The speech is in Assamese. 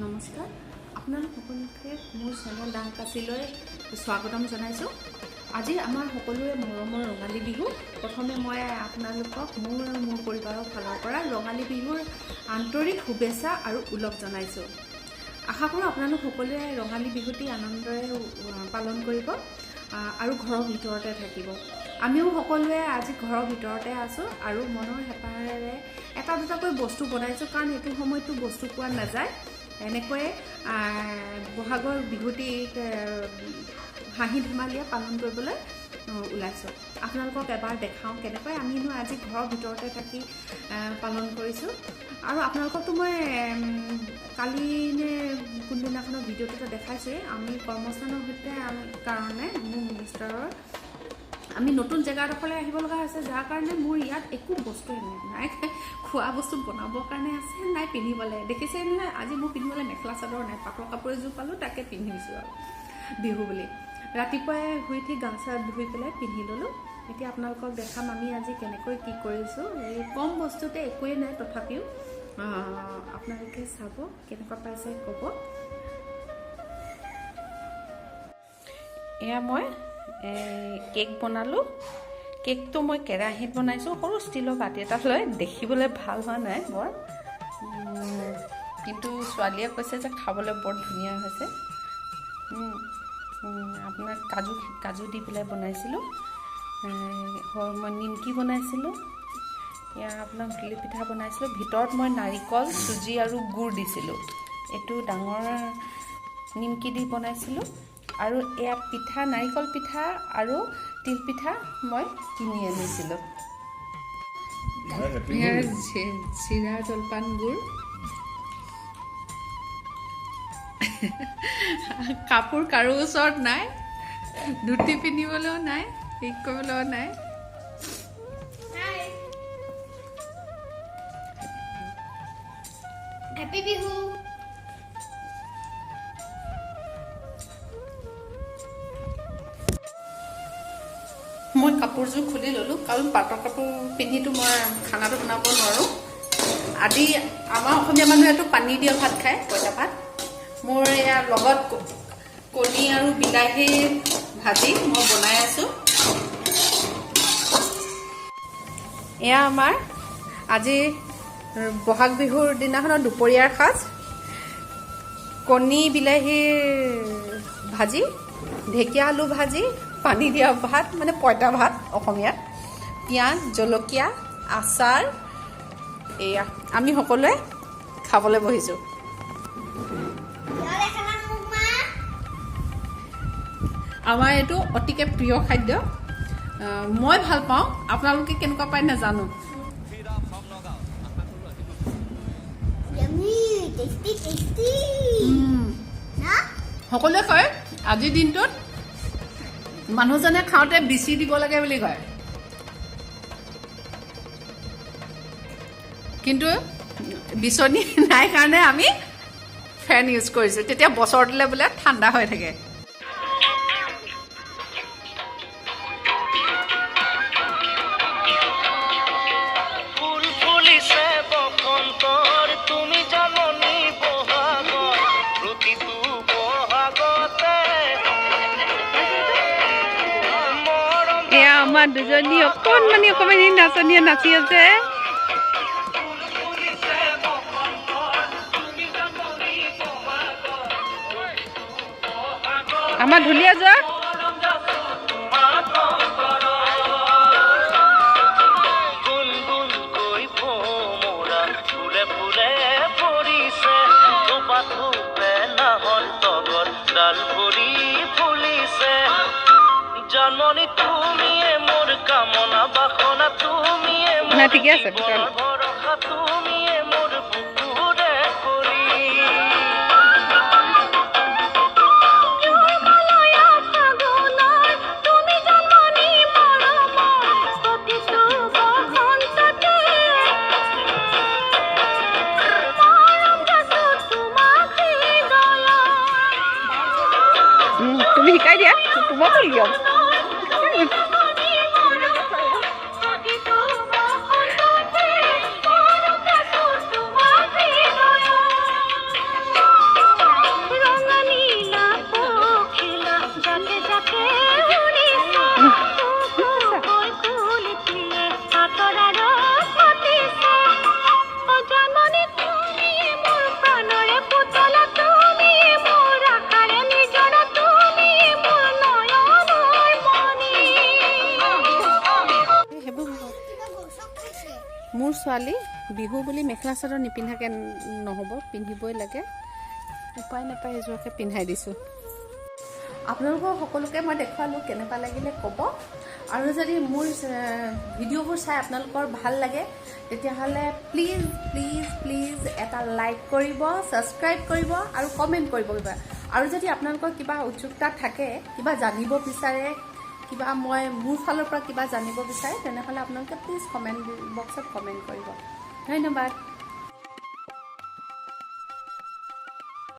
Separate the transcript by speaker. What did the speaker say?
Speaker 1: নমস্কাৰ আপোনালোক সকলোকে মোৰ চেনেল ডাং কাচিলৈ স্বাগতম জনাইছোঁ। আজি আমাৰ সকলোৰে মৰমৰ ৰঙালী বিহু। প্ৰথমে মই আপোনালোকক মোৰ আৰু মোৰ পৰিবাৰৰ ফালৰ পৰা ৰঙালী বিহুৰ আন্তৰিক শুভেচ্ছা আৰু ওলগ জনাইছোঁ। আশা কৰোঁ আপোনালোক সকলোৱে ৰঙালী বিহুটি আনন্দৰে পালন কৰিব আৰু ঘৰৰ ভিতৰতে থাকিব। আমিও সকলোৱে আজি ঘৰৰ ভিতৰতে আছোঁ আৰু মনৰ হেঁপাহেৰে এটা দুটাকৈ বস্তু বনাইছোঁ, কাৰণ এইটো সময়ততো বস্তু পোৱা নাযায়। এনেকৈয়ে বহাগৰ বিহুটি হাঁহি ধেমালিয়ে পালন কৰিবলৈ ওলাইছোঁ। আপোনালোকক এবাৰ দেখাওঁ কেনেকৈ আমিনো আজি ঘৰৰ ভিতৰতে থাকি পালন কৰিছোঁ। আৰু আপোনালোককতো মই কালি নে কোনদিনাখনৰ ভিডিঅ'টোতে দেখাইছোঁৱেই। আমি কৰ্মস্থানৰ সৈতে কাৰণে মোৰ মিনিষ্টাৰৰ আমি নতুন জেগাডোখৰলৈ আহিব লগা হৈছে, যাৰ কাৰণে মোৰ ইয়াত একো বস্তুৱে নাই। খোৱা বস্তু বনাবৰ কাৰণে আছে, নাই পিন্ধিবলৈ। দেখিছে নহয়, আজি মোৰ পিন্ধিবলৈ মেখেলা চাদৰ নাই, পাটৰ কাপোৰ এযোৰ পালোঁ, তাকে পিন্ধিছোঁ আৰু বিহু বুলি। ৰাতিপুৱাই শুই উঠি গা চা ধুই পেলাই পিন্ধি ল'লোঁ। এতিয়া আপোনালোকক দেখাম আমি আজি কেনেকৈ কি কৰিছোঁ। এই কম বস্তুতে একোৱেই নাই, তথাপিও আপোনালোকে চাব, কেনেকুৱা পাইছে ক'ব। এয়া মই কেক বনালোঁ। কেকটো মই কেৰাহীত বনাইছোঁ, সৰু ষ্টীলৰ বাতি এটাত লৈ। দেখিবলৈ ভাল হোৱা নাই বৰ, কিন্তু ছোৱালীয়ে কৈছে যে খাবলৈ বৰ ধুনীয়া হৈছে। আপোনাক কাজু দি পেলাই বনাইছিলোঁ। মই নিমকি বনাইছিলোঁ। এয়া আপোনাক ঘিলি পিঠা বনাইছিলোঁ। ভিতৰত মই নাৰিকল, চুজি আৰু গুড় দিছিলোঁ। এইটো ডাঙৰ নিমকি দি বনাইছিলোঁ। আৰু এয়া পিঠা, নাৰিকল পিঠা আৰু তিল পিঠা মই কিনি আনিছিলোঁ। চিৰা জলপান গুড়, কাপোৰ কাৰো ওচৰত নাই, ধুতি পিন্ধিবলৈও নাই, ঠিক কৰিবলৈও নাই। হেপী বিহু। মই কাপোৰযোৰ খুলি ল'লোঁ, কাৰণ পাটৰ কাপোৰ পিন্ধিতো মই খানাটো বনাব নোৱাৰোঁ। আদি আমাৰ অসমীয়া মানুহেতো পানী দিয়া ভাত খায়, পঁইতা ভাত। মোৰ ইয়াৰ লগত কণী আৰু বিলাহী ভাজি মই বনাই আছোঁ। এয়া আমাৰ আজি বহাগ বিহুৰ দিনাখনৰ দুপৰীয়াৰ সাজ। কণী বিলাহীৰ ভাজি, ঢেকীয়া আলু ভাজি, পানী দিয়া ভাত, মানে পঁইতা ভাত অসমীয়াত, পিঁয়াজ, জলকীয়া, আচাৰ। এয়া আমি সকলোৱে খাবলৈ বহিছোঁ। আমাৰ এইটো অতিকে প্ৰিয় খাদ্য, মই ভাল পাওঁ। আপোনালোকে কেনেকুৱা পায় নাজানো। সকলোৱে কয় আজিৰ দিনটোত মানুহজনে খাওঁতে বিচি দিব লাগে বুলি কয়, কিন্তু বিচনী নাই কাৰণে আমি ফেন ইউজ কৰিছোঁ। তেতিয়া বছৰটোলৈ বোলে ঠাণ্ডা হৈ থাকে। এয়া আমাৰ দুজনী অকণমানি নাচনীয়ে নাচি আছে। আমাৰ ঢুলীয়া যোৱা ঠিকে আছে। তুমি শিকাই দিয়া, তোমাকো লিয়াম। ছোৱালী বিহু বুলি মেখেলা চাদৰ নিপিন্ধাকৈ নহ'ব, পিন্ধিবই লাগে। উপায় নাপায় এযোৰকে পিন্ধাই দিছোঁ। আপোনালোকৰ সকলোকে মই দেখুৱালোঁ, কেনেকুৱা লাগিলে ক'ব। আৰু যদি মোৰ ভিডিঅ'বোৰ চাই আপোনালোকৰ ভাল লাগে তেতিয়াহ'লে প্লিজ প্লিজ প্লিজ এটা লাইক কৰিব, ছাবস্ক্ৰাইব কৰিব আৰু কমেণ্ট কৰিব। আৰু যদি আপোনালোকৰ কিবা উৎসুকতা থাকে, কিবা জানিব বিচাৰে, কিবা মই মোৰ ফালৰ পৰা কিবা জানিব বিচাৰে, তেনেহ'লে আপোনালোকে প্লিজ কমেণ্ট বক্সত কমেণ্ট কৰিব। ধন্যবাদ।